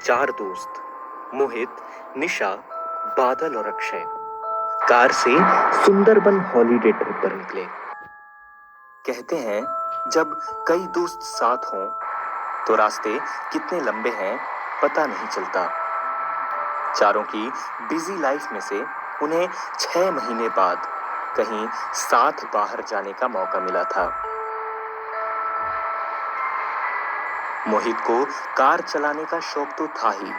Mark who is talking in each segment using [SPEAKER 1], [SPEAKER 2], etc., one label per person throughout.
[SPEAKER 1] चार दोस्त मोहित, निशा, बादल और अक्षय कार से सुंदरबन हॉलीडे ट्रिप पर निकले। कहते हैं जब कई दोस्त साथ हों तो रास्ते कितने लंबे हैं पता नहीं चलता। चारों की बिजी लाइफ में से उन्हें 6 महीने बाद कहीं साथ बाहर जाने का मौका मिला था। मोहित को कार चलाने का शौक तो था ही,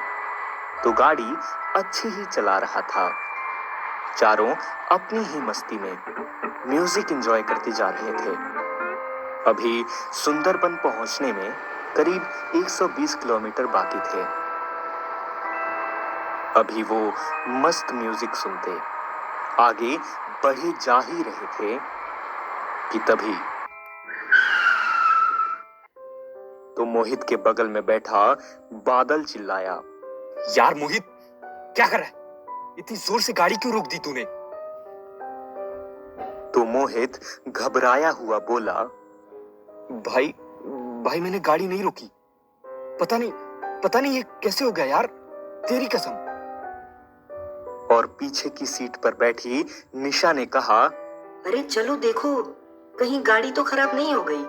[SPEAKER 1] तो गाड़ी अच्छी ही चला रहा था। चारों अपनी ही मस्ती में म्यूजिक एंजॉय करते जा रहे थे। अभी सुंदरबन पहुंचने में करीब 120 किलोमीटर बाकी थे। अभी वो मस्त म्यूजिक सुनते आगे बढ़े जा ही रहे थे कि तभी तो मोहित के बगल में बैठा बादल चिल्लाया,
[SPEAKER 2] यार मोहित, क्या कर रहा है? इतनी जोर से गाड़ी क्यों रोक दी तूने?
[SPEAKER 1] तो मोहित घबराया हुआ बोला,
[SPEAKER 2] भाई मैंने गाड़ी नहीं रोकी। पता नहीं ये कैसे हो गया यार, तेरी कसम।
[SPEAKER 1] और पीछे की सीट पर बैठी निशा ने कहा,
[SPEAKER 3] अरे चलो देखो, कहीं गाड़ी तो खराब नहीं हो गई।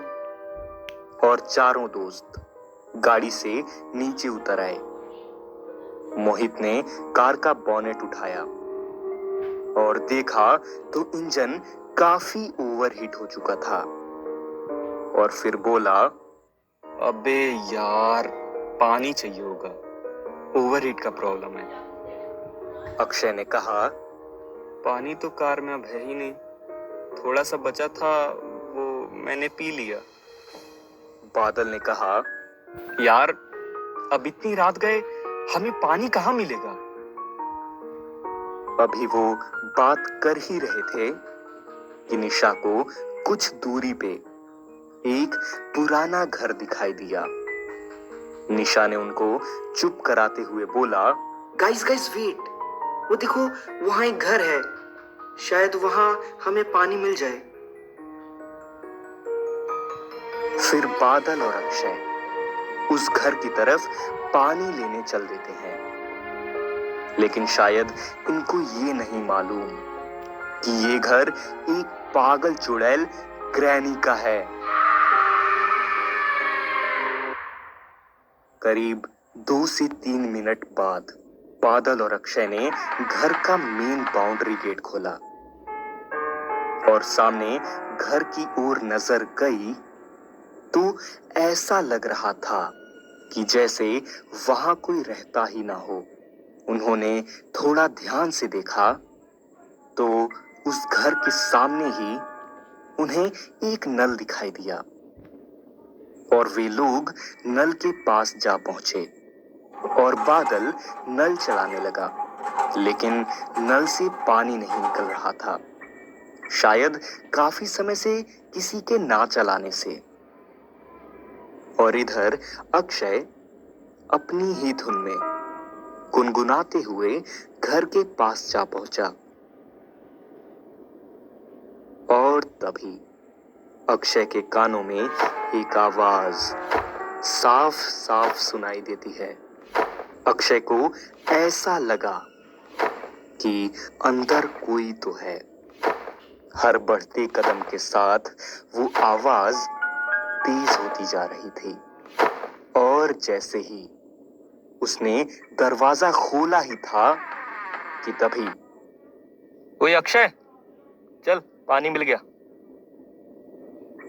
[SPEAKER 1] और चारों दोस्त गाड़ी से नीचे उतर आए। मोहित ने कार का बोनेट उठाया और देखा तो इंजन काफी ओवरहीट हो चुका था और फिर बोला,
[SPEAKER 2] अबे यार, पानी चाहिए होगा, ओवरहीट का प्रॉब्लम है।
[SPEAKER 1] अक्षय ने कहा,
[SPEAKER 2] पानी तो कार में अब है ही नहीं, थोड़ा सा बचा था वो मैंने पी लिया।
[SPEAKER 1] बादल ने कहा,
[SPEAKER 2] यार अब इतनी रात गए, हमें पानी कहाँ मिलेगा?
[SPEAKER 1] अभी वो बात कर ही रहे थे कि निशा को कुछ दूरी पे एक पुराना घर दिखाई दिया। निशा ने उनको चुप कराते हुए बोला,
[SPEAKER 3] गाइस वेट, वो देखो वहां एक घर है, शायद वहां हमें पानी मिल जाए।
[SPEAKER 1] फिर बादल और अक्षय उस घर की तरफ पानी लेने चल देते हैं, लेकिन शायद इनको ये नहीं मालूम कि ये घर एक पागल चुड़ैल ग्रैनी का है। करीब 2 से 3 मिनट बाद बादल और अक्षय ने घर का मेन बाउंड्री गेट खोला और सामने घर की ओर नजर गई तो ऐसा लग रहा था कि जैसे वहां कोई रहता ही ना हो। उन्होंने थोड़ा ध्यान से देखा तो उस घर के सामने ही उन्हें एक नल दिखाई दिया और वे लोग नल के पास जा पहुंचे और बादल नल चलाने लगा, लेकिन नल से पानी नहीं निकल रहा था, शायद काफी समय से किसी के ना चलाने से। और इधर अक्षय अपनी ही धुन में गुनगुनाते हुए घर के पास जा पहुंचा और तभी अक्षय के कानों में एक आवाज साफ साफ सुनाई देती है। अक्षय को ऐसा लगा कि अंदर कोई तो है। हर बढ़ते कदम के साथ वो आवाज तेज होती जा रही थी और जैसे ही उसने दरवाजा खोला ही था कि तभी,
[SPEAKER 2] ओए अक्षय, चल पानी मिल गया।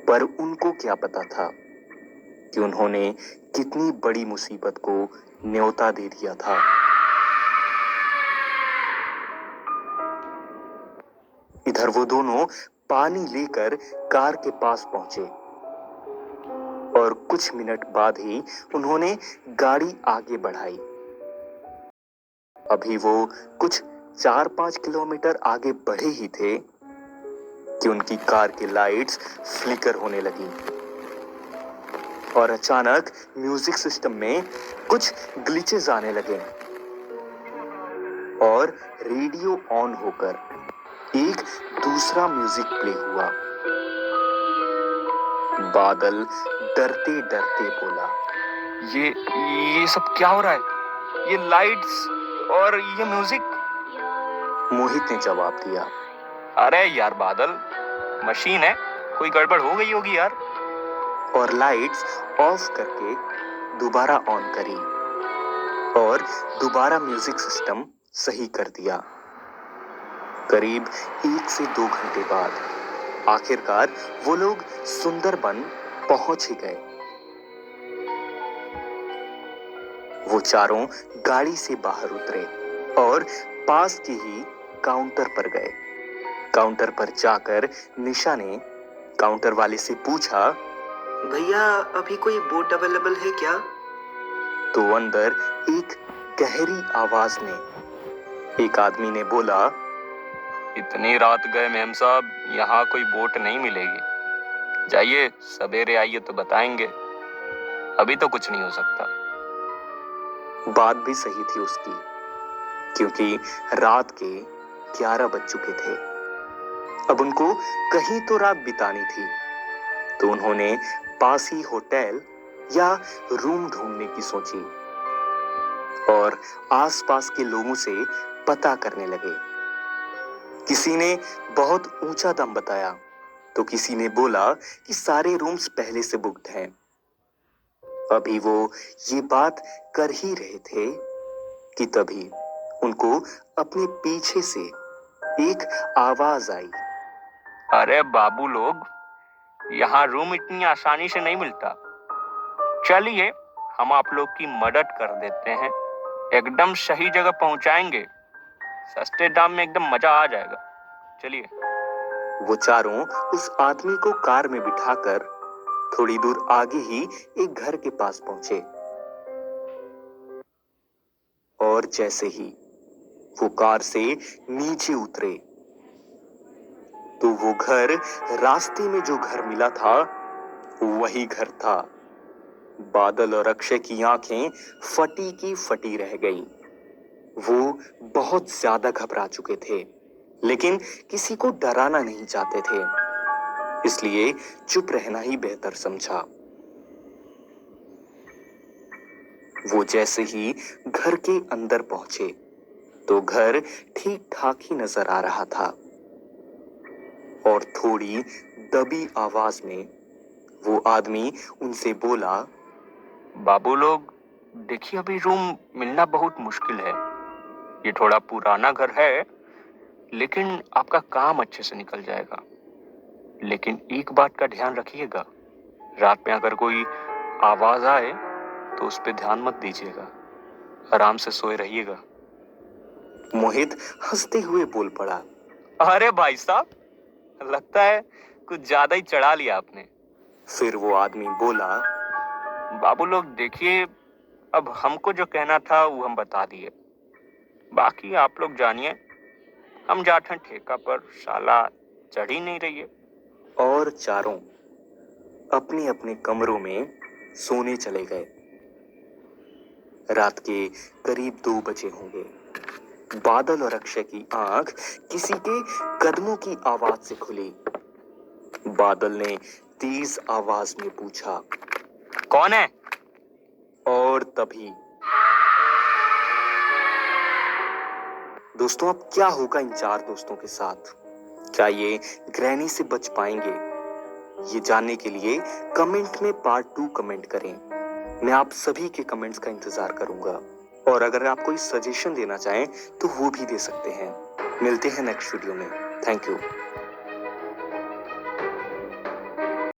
[SPEAKER 1] पर उनको क्या पता था कि उन्होंने कितनी बड़ी मुसीबत को न्योता दे दिया था। इधर वो दोनों पानी लेकर कार के पास पहुंचे और कुछ मिनट बाद ही उन्होंने गाड़ी आगे बढ़ाई। अभी वो कुछ 4-5 किलोमीटर आगे बढ़े ही थे कि उनकी कार की लाइट्स फ्लिकर होने लगी और अचानक म्यूजिक सिस्टम में कुछ ग्लिचेस आने लगे और रेडियो ऑन होकर एक दूसरा म्यूजिक प्ले हुआ। बादल डरते डरते बोला,
[SPEAKER 2] ये सब क्या हो रहा है? ये लाइट्स और ये म्यूजिक।
[SPEAKER 1] मोहित ने जवाब दिया।
[SPEAKER 2] अरे यार बादल, मशीन है, कोई गड़बड़ हो गई होगी यार।
[SPEAKER 1] और लाइट्स ऑफ करके दोबारा ऑन करी और दोबारा म्यूजिक सिस्टम सही कर दिया। करीब 1 से 2 घंटे बाद आखिरकार वो लोग सुंदरबन पहुंच ही गए। वो चारों गाड़ी से बाहर उतरे और पास के ही काउंटर पर गए। काउंटर पर जाकर निशा ने काउंटर वाले से पूछा,
[SPEAKER 3] भैया अभी कोई बोट अवेलेबल है क्या?
[SPEAKER 1] तो अंदर एक गहरी आवाज में एक आदमी ने बोला,
[SPEAKER 2] इतनी रात गए मेम साहब, यहाँ कोई बोट नहीं मिलेगी। जाइए, सवेरे आइए तो बताएंगे, अभी तो कुछ नहीं हो सकता।
[SPEAKER 1] बात भी सही थी उसकी, क्योंकि रात के 11 बज चुके थे। अब उनको कहीं तो रात बितानी थी, तो उन्होंने पास ही होटल या रूम ढूंढने की सोची और आसपास के लोगों से पता करने लगे। किसी ने बहुत ऊंचा दाम बताया, तो किसी ने बोला कि सारे रूम्स पहले से बुक्ड हैं। अभी वो ये बात कर ही रहे थे कि तभी उनको अपने पीछे से एक आवाज आई।
[SPEAKER 2] अरे बाबू लोग, यहाँ रूम इतनी आसानी से नहीं मिलता। चलिए, हम आप लोग की मदद कर देते हैं, एकदम सही जगह पहुंचाएंगे, सस्ते दाम में एकदम मजा आ जाएगा। चलिए।
[SPEAKER 1] वो चारों उस आदमी को कार में बिठाकर थोड़ी दूर आगे ही एक घर के पास पहुंचे और जैसे ही वो कार से नीचे उतरे तो वो घर, रास्ते में जो घर मिला था वही घर था। बादल और अक्षय की आंखें फटी की फटी रह गई। वो बहुत ज्यादा घबरा चुके थे, लेकिन किसी को डराना नहीं चाहते थे, इसलिए चुप रहना ही बेहतर समझा। वो जैसे ही घर के अंदर पहुंचे तो घर ठीक ठाक ही नजर आ रहा था और थोड़ी दबी आवाज में वो आदमी उनसे बोला,
[SPEAKER 2] बाबू लोग देखिए, अभी रूम मिलना बहुत मुश्किल है। ये थोड़ा पुराना घर है, लेकिन आपका काम अच्छे से निकल जाएगा। लेकिन एक बात का ध्यान रखिएगा, रात में अगर कोई आवाज आए तो उस पर ध्यान मत दीजिएगा, आराम से सोए रहिएगा।
[SPEAKER 1] मोहित हंसते हुए बोल पड़ा,
[SPEAKER 2] अरे भाई साहब, लगता है कुछ ज्यादा ही चढ़ा लिया आपने।
[SPEAKER 1] फिर वो आदमी बोला,
[SPEAKER 2] बाबू लोग देखिए, अब हमको जो कहना था वो हम बता दिए, बाकी आप लोग जानिए। हम जाते हैं ठेका पर, साला चढ़ ही नहीं रही है।
[SPEAKER 1] और चारों अपने अपने कमरों में सोने चले गए। रात के करीब 2 बजे होंगे। बादल और अक्षय की आंख किसी के कदमों की आवाज से खुली। बादल ने तेज आवाज में पूछा,
[SPEAKER 2] कौन है?
[SPEAKER 1] और तभी दोस्तों, अब क्या होगा इन 4 दोस्तों के साथ? क्या ये ग्रैनी से बच पाएंगे? ये जानने के लिए कमेंट में पार्ट 2 कमेंट करें। मैं आप सभी के कमेंट्स का इंतजार करूंगा और अगर आप कोई सजेशन देना चाहें तो वो भी दे सकते हैं। मिलते हैं नेक्स्ट वीडियो में। Thank you.